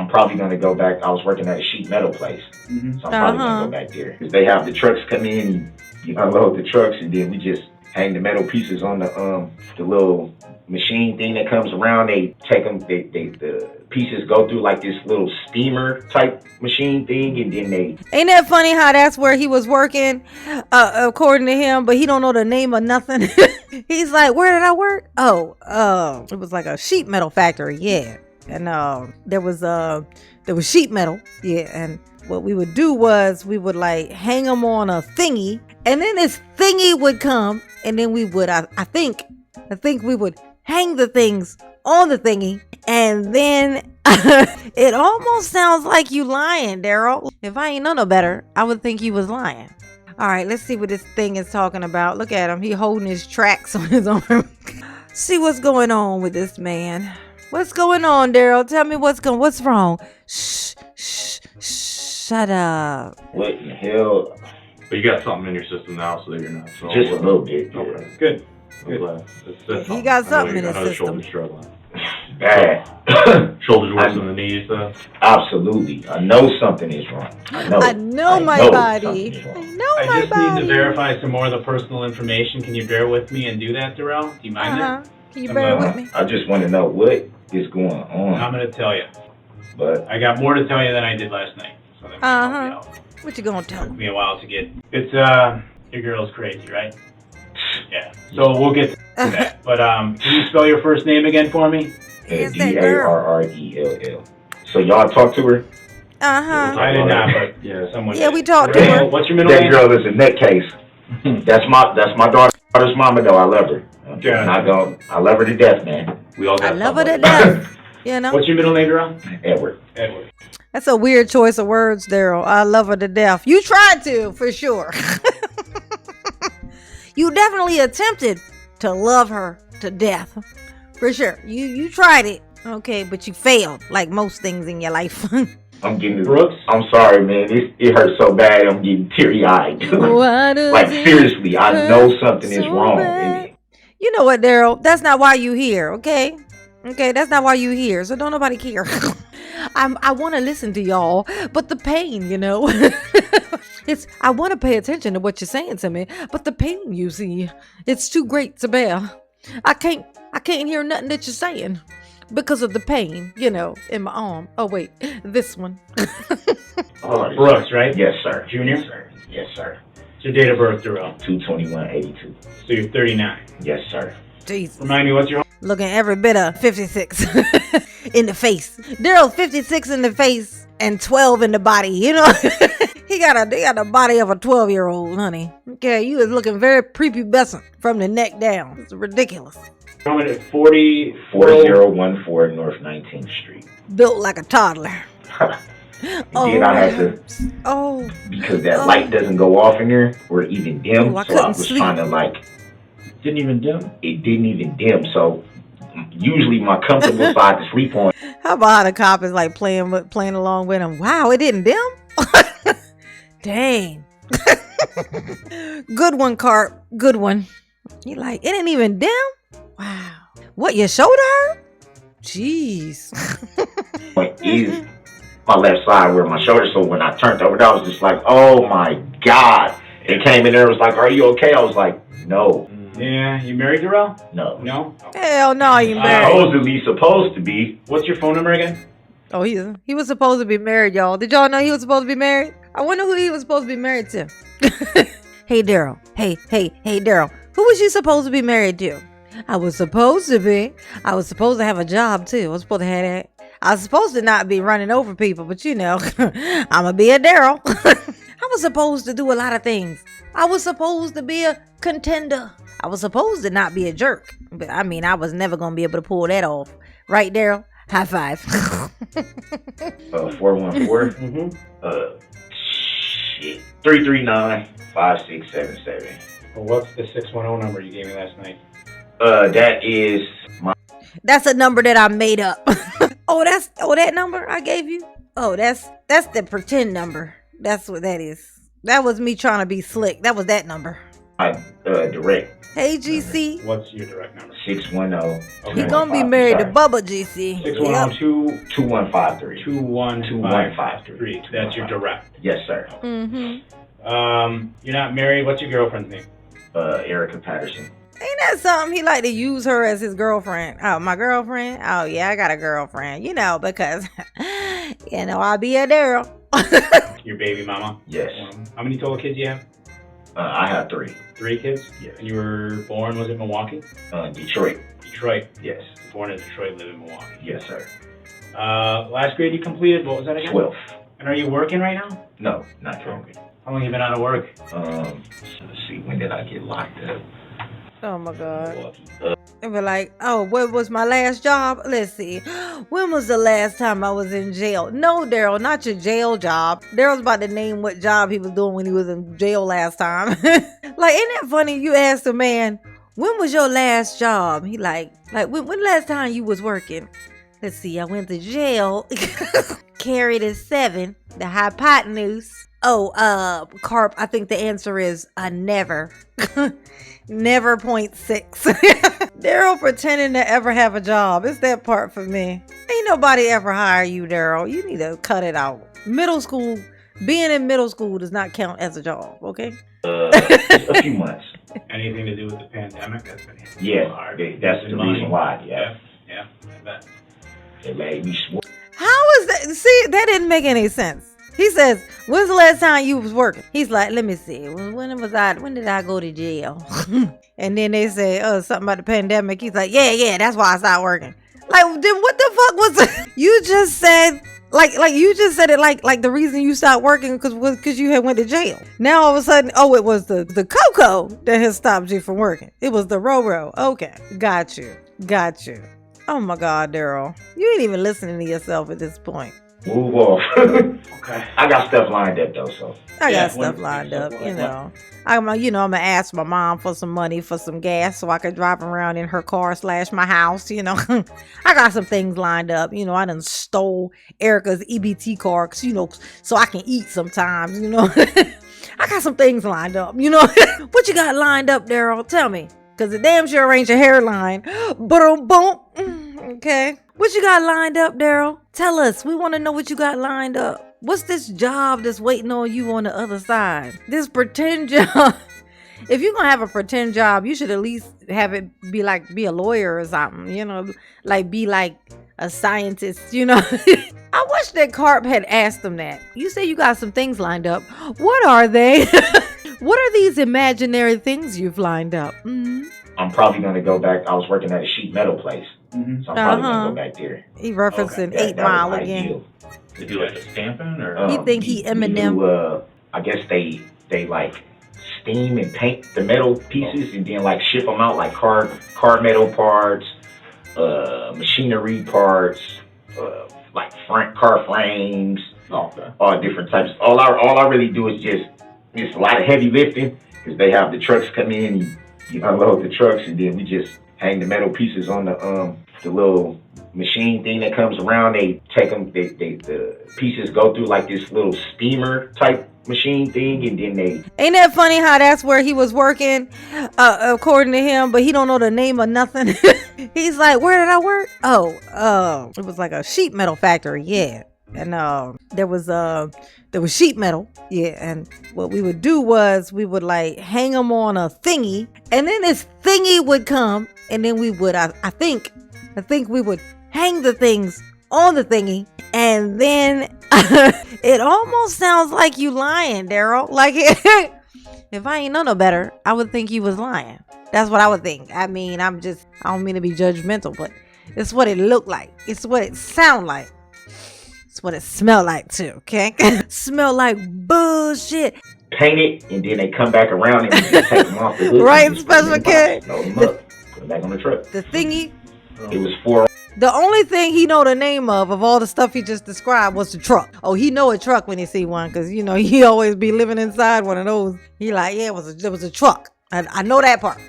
I'm probably gonna go back. I was working at a sheet metal place, so I'm probably gonna go back there. 'Cause they have the trucks come in, you unload the trucks, and then we just hang the metal pieces on the little machine thing that comes around. They take them, the pieces go through like this little steamer type machine thing, and then they. Ain't that funny how that's where he was working, according to him, but he don't know the name of nothing. He's like, where did I work? Oh, it was like a sheet metal factory, yeah. And there was sheet metal, yeah. And what we would do was we would like hang them on a thingy, and then this thingy would come, and then we would, I think we would hang the things on the thingy, and then it almost sounds like you lying, Daryl. If I ain't know no better, I would think you was lying. All right, let's see what this thing is talking about. Look at him. He holding his tracks on his arm. See what's going on with this man. What's going on, Daryl? Tell me what's wrong. Shut up. What in the hell? But you got something in your system now, so that you're not. So just a little bit. Yeah. Okay, good. He got something in his system. Shoulder's struggling. Bad. Shoulders worse than the knees, though. Absolutely. I know something is wrong. I know my body. I just need to verify some more of the personal information. Can you bear with me and do that, Darrell? Do you mind it? Can you bear with me? I just want to know what is going on. I'm going to tell you. But I got more to tell you than I did last night. So that may help you out. What you gonna tell me? It took me a while to get. It's your girl's crazy, right? Yeah. So we'll get to that. But can you spell your first name again for me? DARRELL. So y'all talk to her? I did not, but yeah, someone. Yeah, we talked to her. What's your middle name? That girl is a nutcase. That's my daughter's mama though. I love her. I love her to death, man. We all got. I love her to death. You know. What's your middle name, girl? Edward. That's a weird choice of words, Daryl. I love her to death. You tried to, for sure. You definitely attempted to love her to death. For sure. You tried it. Okay, but you failed, like most things in your life. I'm getting Brooks. I'm sorry, man. It hurts so bad. I'm getting teary-eyed. Like seriously, I know something is wrong. You know what, Daryl? That's not why you here, okay? Okay, that's not why you here. So don't nobody care. I want to listen to y'all, but the pain, you know. I want to pay attention to what you're saying to me, but the pain, you see, it's too great to bear. I can't hear nothing that you're saying because of the pain, you know, in my arm. Oh wait, this one. Brooks, right? Yes, sir. Junior? Yes, sir. Yes, sir. What's your date of birth, Darrell? 2/21/82. So you're 39. Yes, sir. Jesus. Remind me, what's your looking every bit of 56 in the face. Daryl's 56 in the face and 12 in the body, you know. They got the body of a 12-year-old, honey. Okay, you is looking very prepubescent from the neck down. It's ridiculous. I'm at 40... 4014 North 19th Street. Built like a toddler. Then I had to... because that light doesn't go off in there or even dim. I was trying to like... Didn't even dim? It didn't even dim. So usually my comfortable side to sleep on. How about the cop is like playing along with him? Wow, it didn't dim? Dang. Good one, Carp. Good one. He like, it didn't even dim? Wow. What, your shoulder hurt? Jeez. Is my left side where my shoulder, so when I turned over, I was just like, oh my God. It came in there, it was like, are you okay? I was like, no. Yeah, you married, Darrell? No. No? Hell no, you married. Supposed to be. What's your phone number again? Oh, he was supposed to be married, y'all. Did y'all know he was supposed to be married? I wonder who he was supposed to be married to. Hey, Daryl. Hey, Daryl. Who was you supposed to be married to? I was supposed to be. I was supposed to have a job, too. I was supposed to have that. I was supposed to not be running over people, but you know, I'm going to be a Daryl. I was supposed to do a lot of things. I was supposed to be a contender. I was supposed to not be a jerk. But I mean, I was never going to be able to pull that off. Right, Daryl? High five. 414. 339-5677. Well, what's the 610 number you gave me last night? That is my. That's a number that I made up. that number I gave you. Oh, that's the pretend number. That's what that is. That was me trying to be slick. That was that number. Direct. Hey, GC. What's your direct number? 610. He gonna be married to Bubba, GC. 610 2153. 2153. That's your direct. Yes, sir. You're not married. What's your girlfriend's name? Erica Patterson. Ain't that something? He like to use her as his girlfriend. Oh, my girlfriend? Oh, yeah, I got a girlfriend. You know, because, you know, I'll be a Darrell. Your baby mama? Yes. How many total kids do you have? I have 3. 3 kids? Yes. And you were born, was it Milwaukee? Detroit. Detroit. Yes. Born in Detroit, live in Milwaukee. Yes, sir. Last grade you completed, what was that again? 12th. And are you working right now? No, not currently. How long have you been out of work? Let's see, when did I get locked up? Oh, my God. And be like, oh, what was my last job? Let's see. When was the last time I was in jail? No, Darrell, not your jail job. Darrell's about to name what job he was doing when he was in jail last time. Like, ain't that funny? You asked a man, when was your last job? He like when last time you was working? Let's see, I went to jail. Carried a 7. The hypotenuse. Oh, Carp, I think the answer is never. Never 0.6. Darrell pretending to ever have a job. It's that part for me. Ain't nobody ever hire you, Darrell. You need to cut it out. Middle school, being in middle school does not count as a job, okay? Just a few months. Anything to do with the pandemic? That's been Yeah, hard. that's the reason why. Yeah, I bet. It made me swear. How is that? See, that didn't make any sense. He says, when's the last time you was working? He's like, let me see. When did I go to jail? And then they say, oh, something about the pandemic. He's like, yeah, that's why I stopped working. Like, then what the fuck was that? You just said, like you just said it like the reason you stopped working because you had went to jail. Now all of a sudden, oh, it was the cocoa that has stopped you from working. It was the Roro. Okay, got you. Oh my God, Darrell. You ain't even listening to yourself at this point. Move off. Okay. I got stuff lined up though, so. I got stuff lined up, you know. I'm gonna ask my mom for some money for some gas so I could drive around in her car / my house, you know. I got some things lined up, you know. I done stole Erica's EBT card, you know, so I can eat sometimes, you know. I got some things lined up, you know. What you got lined up, Darrell? Tell me. Because the damn sure ain't your hairline. Boom. Okay. What you got lined up, Darrell? Tell us. We want to know what you got lined up. What's this job that's waiting on you on the other side? This pretend job. If you're going to have a pretend job, you should at least have it be a lawyer or something, you know, like be like a scientist, you know. I wish that Carp had asked him that. You say you got some things lined up. What are they? What are these imaginary things you've lined up? Mm-hmm. I'm probably going to go back. I was working at a sheet metal place. Mm-hmm. So I'm probably going to go back there. He referencing 8 Mile again. They do like a stamping or? He think he Eminem. I guess they like steam and paint the metal pieces and then like ship them out like car metal parts, machinery parts, like car frames, all different types. All I really do is just a lot of heavy lifting because they have the trucks come in, you unload the trucks, and then we just hang the metal pieces on the little machine thing that comes around. They take them, the pieces go through like this little steamer type machine thing, and then they. Ain't that funny how that's where he was working, according to him, but he don't know the name of nothing. He's like, where did I work? Oh, it was like a sheet metal factory, yeah. And there was sheet metal, yeah. And what we would do was we would like hang them on a thingy, and then this thingy would come, and then we would, I think we would hang the things on the thingy, and then it almost sounds like you lying, Darrell. Like if I ain't know no better, I would think you was lying. That's what I would think. I mean, I don't mean to be judgmental, but it's what it looked like. It's what it sound like. It's what it smell like too, okay? Smell like bullshit. Paint it, and then they come back around and we just take them off the hood. Right, Special K. Load them up, put them back on the truck. The thingy. It was 4. The only thing he know the name of all the stuff he just described was the truck. Oh, he know a truck when he see one, because, you know, he always be living inside one of those. He like, yeah, there was a truck. I know that part.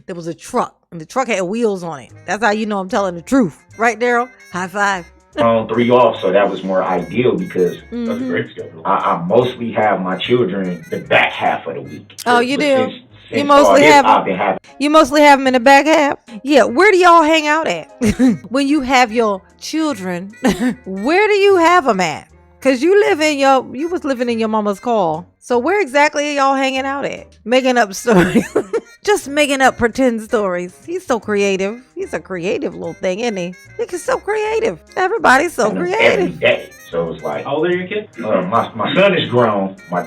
There was a truck, and the truck had wheels on it. That's how you know I'm telling the truth. Right, Darrell? High five. 3 off, so that was more ideal because that's a great schedule. I mostly have my children the back half of the week. Oh, you do? You Since mostly all this, have I've been having. You mostly have them in the back half. Yeah, where do y'all hang out at when you have your children? Where do you have them at? Cause you was living in your mama's car. So where exactly are y'all hanging out at? Making up stories. Just making up pretend stories. He's so creative. He's a creative little thing, isn't he? He's so creative. Everybody's so Every creative. day. So it's like, How old are your kids? my son is grown. My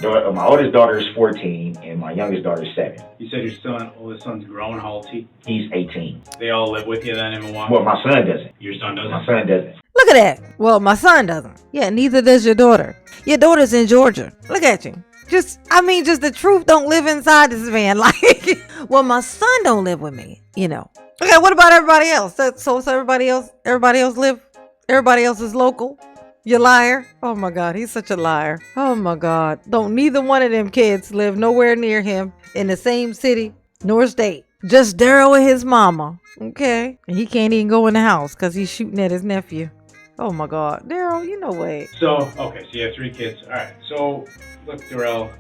oldest daughter is 14, and my youngest daughter is 7. You said your oldest son's grown. How old is he? He's 18. They all live with you then in Milwaukee? Well, my son doesn't. Your son doesn't? My son doesn't. Look at that. Well, my son doesn't. Yeah, neither does your daughter. Your daughter's in Georgia. Look at you. Just the truth don't live inside this man. Like, well, my son don't live with me, Okay, what about everybody else? So everybody else is local? You liar. Oh my God, he's such a liar. Oh my God. Don't neither one of them kids live nowhere near him in the same city nor state. Just Darrell and his mama. Okay. And he can't even go in the house because he's shooting at his nephew. Oh my God. Darrell, wait. So you have 3 kids. All right. So, look, Darrell,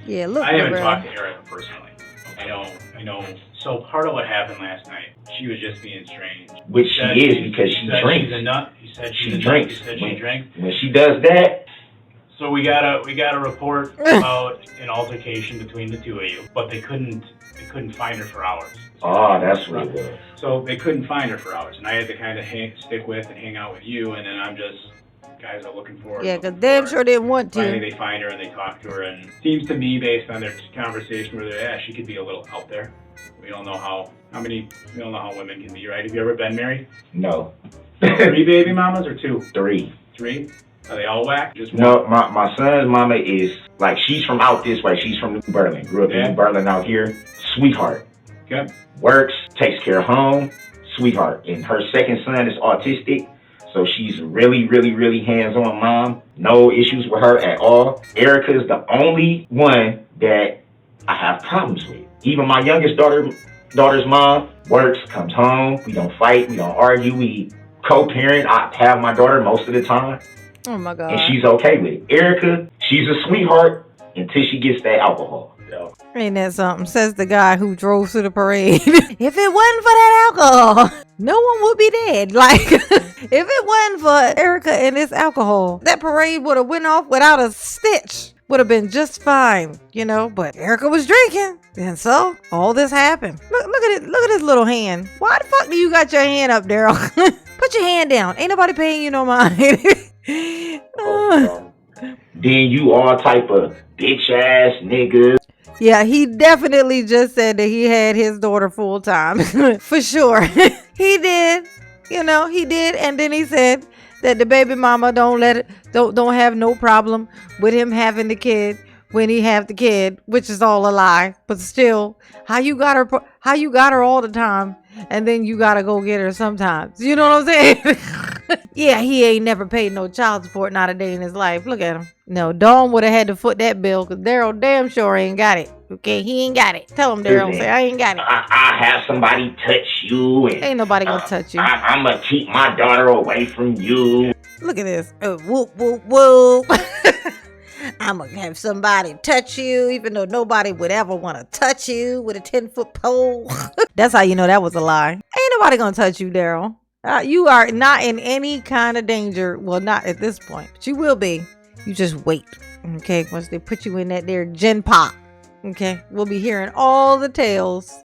Yeah, look. I haven't Darrell. talked to Erica personally. I know. So part of what happened last night, she was just being strange. Which she is because she drinks. She's a nut. You said She drinks. You said she drank. When she does that. So we got a report about an altercation between the two of you, but they couldn't find her for hours. Oh, that's what it was. So they couldn't find her for hours, and I had to kind of stick with and hang out with you, and then I'm just, guys are looking for her. Yeah, because damn sure didn't want to. Finally they find her and they talk to her, and it seems to me, based on their conversation where they're at, she could be a little out there. We don't know how women can be, right? Have you ever been married? No. 3 baby mamas or 2? 3. 3? Are they all whack? Just one? No, my son's mama is, like, she's from out this way. She's from New Berlin. Grew up in New Berlin out here. Sweetheart. Okay. Works, takes care of home. Sweetheart. And her second son is autistic. So she's really, really, really hands-on mom. No issues with her at all. Erica's the only one that I have problems with. Even my youngest daughter's mom works, comes home. We don't fight. We don't argue. We co-parent. I have my daughter most of the time. Oh my God. And she's okay with it. Erica, she's a sweetheart until she gets that alcohol. So. Ain't that something? Says the guy who drove to the parade. If it wasn't for that alcohol, no one would be dead. Like, if it wasn't for Erica and this alcohol, that parade would have went off without a stitch. Would have been just fine, but Erica was drinking. And so all this happened. Look at it. Look at his little hand. Why the fuck do you got your hand up, Darrell? Put your hand down. Ain't nobody paying you no mind. Then you all type of bitch ass niggas. Yeah, he definitely just said that he had his daughter full time. For sure. He did. He did. And then he said that the baby mama don't have no problem with him having the kid when he have the kid, which is all a lie. But still, how you got her all the time and then you gotta go get her sometimes. You know what I'm saying? Yeah, he ain't never paid no child support, not a day in his life. Look at him. No, Dawn would have had to foot that bill because Darrell damn sure ain't got it. Okay, he ain't got it. Tell him, Darrell, say I ain't got it. I have somebody touch you. And, ain't nobody gonna touch you. I'm gonna keep my daughter away from you. Look at this. Whoop, whoop, whoop. I'm gonna have somebody touch you, even though nobody would ever want to touch you with a 10-foot pole. That's how you know that was a lie. Ain't nobody gonna touch you, Darrell. You are not in any kind of danger. Well, not at this point, but you will be. You just wait. Okay, once they put you in that there gen pop. Okay, we'll be hearing all the tales